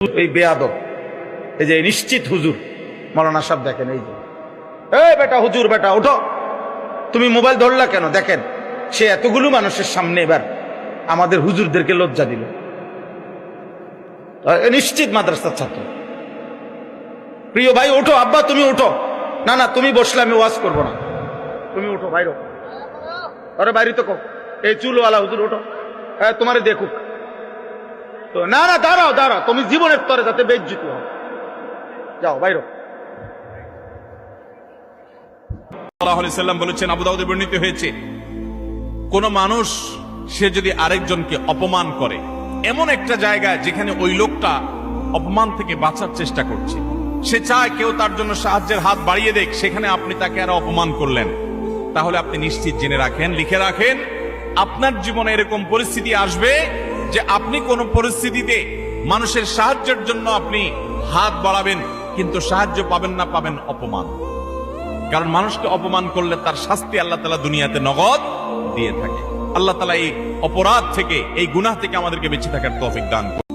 এই বেয়াদব, এই যে নিশ্চিত হুজুর মৌলানা সাহেব, দেখেন এই যে, এই বেটা হুজুর, বেটা ওঠো, তুমি মোবাইল ধরলা কেন? দেখেন সে এতগুলো মানুষের সামনে এবার আমাদের হুজুরদেরকে লজ্জা দিল। নিশ্চিত মাদ্রাসার ছাত্র। প্রিয় ভাই ওঠো, আব্বা তুমি ওঠো। না না, তুমি বসলে আমি ওয়াজ করবো না, তুমি ওঠো বাইরো। আরে বাইরে তো কো, এই চুলওয়ালা হুজুর ওঠো, তোমারে দেখুক তো। না না, দাঁড়াও দাঁড়াও, তুমি জীবনের তরে যাতে বেজ্জিত হও, যাও বাইরো। সাল্লাল্লাহু আলাইহি সাল্লাম বলেছেন, আবু দাউদে বর্ণিত হয়েছে, কোন মানুষ সে যদি আরেকজনকে অপমান করে এমন একটা জায়গায় যেখানে ওই লোকটা অপমান থেকে বাঁচার চেষ্টা করছে, সে চায় কেউ তার জন্য সাহায্যের হাত বাড়িয়ে দেখ, সেখানে আপনি তাকে আরো অপমান করলেন, তাহলে আপনি নিশ্চিত জেনে রাখেন, লিখে রাখেন, আপনার জীবনে এরকম পরিস্থিতি আসবে যে আপনি কোন পরিস্থিতিতে মানুষের সাহায্যের জন্য আপনি হাত বাড়াবেন, কিন্তু সাহায্য পাবেন না, পাবেন অপমান। কারণ মানুষকে অপমান করলে তার শাস্তি আল্লাহ তাআলা দুনিয়াতে নগদ দিয়ে থাকে। আল্লাহ তাআলা এই অপরাধ থেকে, এই গুনাহ থেকে আমাদেরকে বেঁচে থাকার তৌফিক দান করুন।